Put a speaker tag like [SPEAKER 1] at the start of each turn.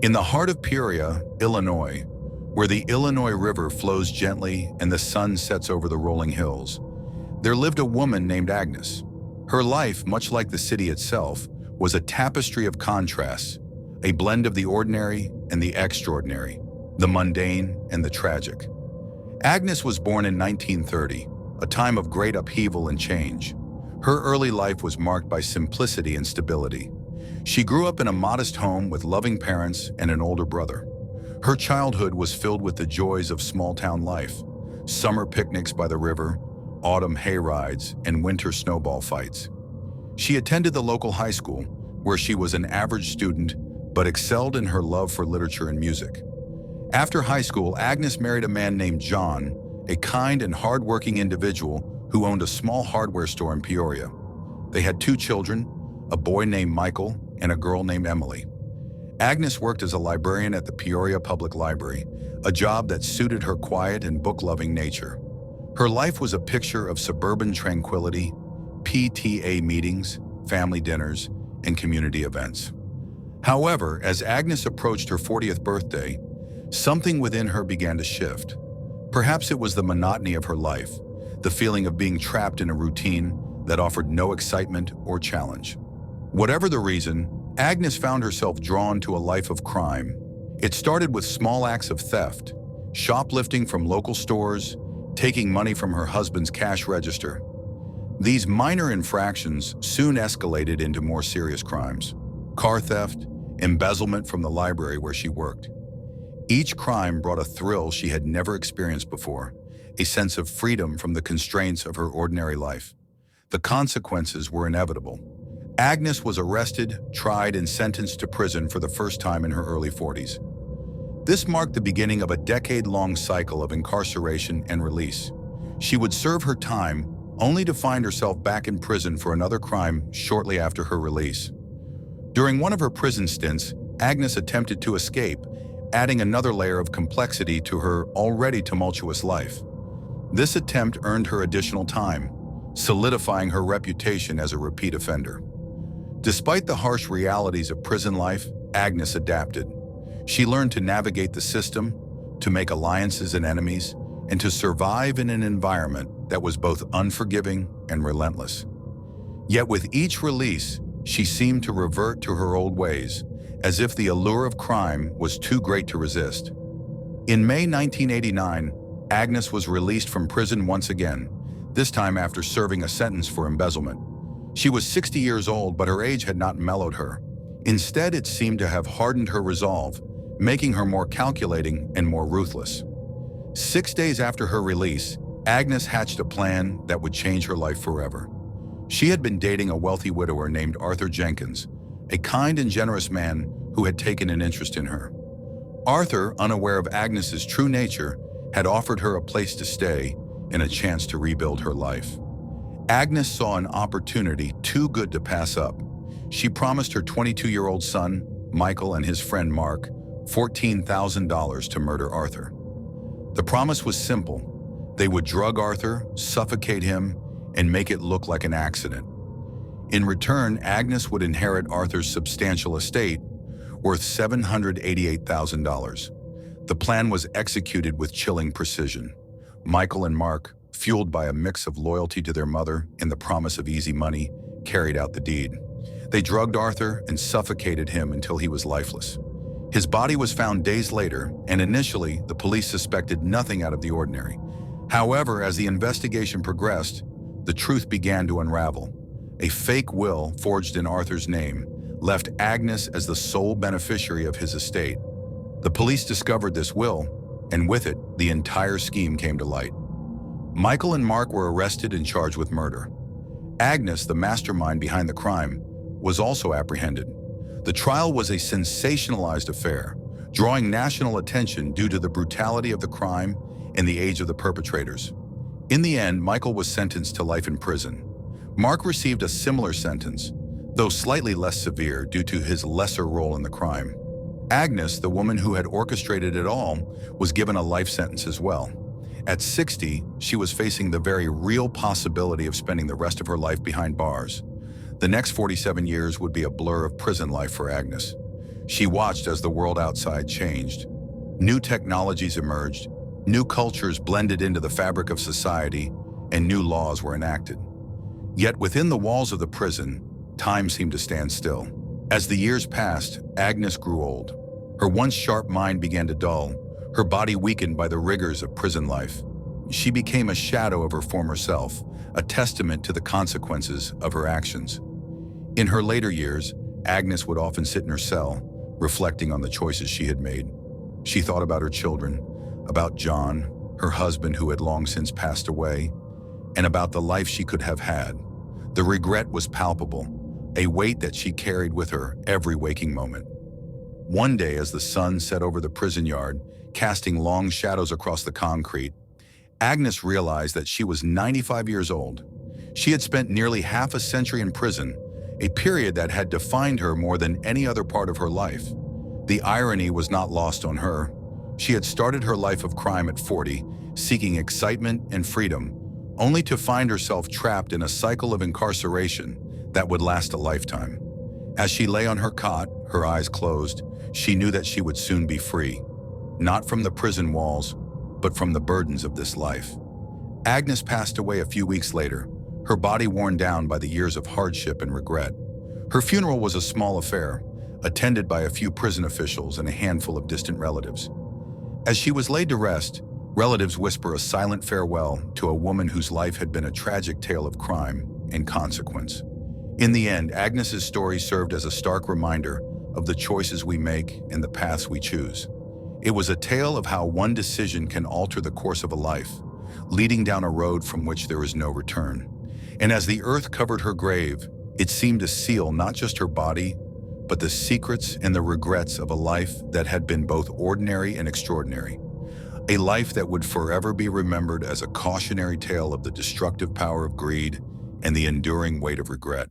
[SPEAKER 1] In the heart of Peoria, Illinois, where the Illinois River flows gently and the sun sets over the rolling hills, there lived a woman named Agnes. Her life, much like the city itself, was a tapestry of contrasts, a blend of the ordinary and the extraordinary, the mundane and the tragic. Agnes was born in 1930, a time of great upheaval and change. Her early life was marked by simplicity and stability. She grew up in a modest home with loving parents and an older brother. Her childhood was filled with the joys of small-town life: summer picnics by the river, autumn hay rides, and winter snowball fights. She attended the local high school, where she was an average student but excelled in her love for literature and music. After high school, Agnes married a man named John, a kind and hard-working individual who owned a small hardware store in Peoria. They had 2 children, a boy named Michael and a girl named Emily. Agnes worked as a librarian at the Peoria Public Library, a job that suited her quiet and book-loving nature. Her life was a picture of suburban tranquility, PTA meetings, family dinners, and community events. However, as Agnes approached her 40th birthday, something within her began to shift. Perhaps it was the monotony of her life, the feeling of being trapped in a routine that offered no excitement or challenge. Whatever the reason, Agnes found herself drawn to a life of crime. It started with small acts of theft, shoplifting from local stores, taking money from her husband's cash register. These minor infractions soon escalated into more serious crimes: car theft, embezzlement from the library where she worked. Each crime brought a thrill she had never experienced before, a sense of freedom from the constraints of her ordinary life. The consequences were inevitable. Agnes was arrested, tried, and sentenced to prison for the first time in her early 40s. This marked the beginning of a decade-long cycle of incarceration and release. She would serve her time only to find herself back in prison for another crime shortly after her release. During one of her prison stints, Agnes attempted to escape, adding another layer of complexity to her already tumultuous life. This attempt earned her additional time, solidifying her reputation as a repeat offender. Despite the harsh realities of prison life, Agnes adapted. She learned to navigate the system, to make alliances and enemies, and to survive in an environment that was both unforgiving and relentless. Yet with each release, she seemed to revert to her old ways, as if the allure of crime was too great to resist. In May 1989, Agnes was released from prison once again, this time after serving a sentence for embezzlement. She was 60 years old, but her age had not mellowed her. Instead, it seemed to have hardened her resolve, making her more calculating and more ruthless. 6 days after her release, Agnes hatched a plan that would change her life forever. She had been dating a wealthy widower named Arthur Jenkins, a kind and generous man who had taken an interest in her. Arthur, unaware of Agnes's true nature, had offered her a place to stay and a chance to rebuild her life. Agnes saw an opportunity too good to pass up. She promised her 22-year-old son, Michael, and his friend Mark, $14,000 to murder Arthur. The promise was simple. They would drug Arthur, suffocate him, and make it look like an accident. In return, Agnes would inherit Arthur's substantial estate, worth $788,000. The plan was executed with chilling precision. Michael and Mark, fueled by a mix of loyalty to their mother and the promise of easy money, carried out the deed. They drugged Arthur and suffocated him until he was lifeless. His body was found days later, and initially, the police suspected nothing out of the ordinary. However, as the investigation progressed, the truth began to unravel. A fake will forged in Arthur's name left Agnes as the sole beneficiary of his estate. The police discovered this will, and with it, the entire scheme came to light. Michael and Mark were arrested and charged with murder. Agnes, the mastermind behind the crime, was also apprehended. The trial was a sensationalized affair, drawing national attention due to the brutality of the crime and the age of the perpetrators. In the end, Michael was sentenced to life in prison. Mark received a similar sentence, though slightly less severe due to his lesser role in the crime. Agnes, the woman who had orchestrated it all, was given a life sentence as well. At 60, she was facing the very real possibility of spending the rest of her life behind bars. The next 47 years would be a blur of prison life for Agnes. She watched as the world outside changed. New technologies emerged, new cultures blended into the fabric of society, and new laws were enacted. Yet within the walls of the prison, time seemed to stand still. As the years passed, Agnes grew old. Her once sharp mind began to dull, her body weakened by the rigors of prison life. She became a shadow of her former self, a testament to the consequences of her actions. In her later years, Agnes would often sit in her cell, reflecting on the choices she had made. She thought about her children, about John, her husband who had long since passed away, and about the life she could have had. The regret was palpable, a weight that she carried with her every waking moment. One day, as the sun set over the prison yard, casting long shadows across the concrete, Agnes realized that she was 95 years old. She had spent nearly half a century in prison, a period that had defined her more than any other part of her life. The irony was not lost on her. She had started her life of crime at 40, seeking excitement and freedom, only to find herself trapped in a cycle of incarceration that would last a lifetime. As she lay on her cot, her eyes closed, she knew that she would soon be free, not from the prison walls, but from the burdens of this life. Agnes passed away a few weeks later, her body worn down by the years of hardship and regret. Her funeral was a small affair, attended by a few prison officials and a handful of distant relatives. As she was laid to rest, relatives whisper a silent farewell to a woman whose life had been a tragic tale of crime and consequence. In the end, Agnes's story served as a stark reminder of the choices we make and the paths we choose. It was a tale of how one decision can alter the course of a life, leading down a road from which there is no return. And as the earth covered her grave, it seemed to seal not just her body, but the secrets and the regrets of a life that had been both ordinary and extraordinary. A life that would forever be remembered as a cautionary tale of the destructive power of greed and the enduring weight of regret.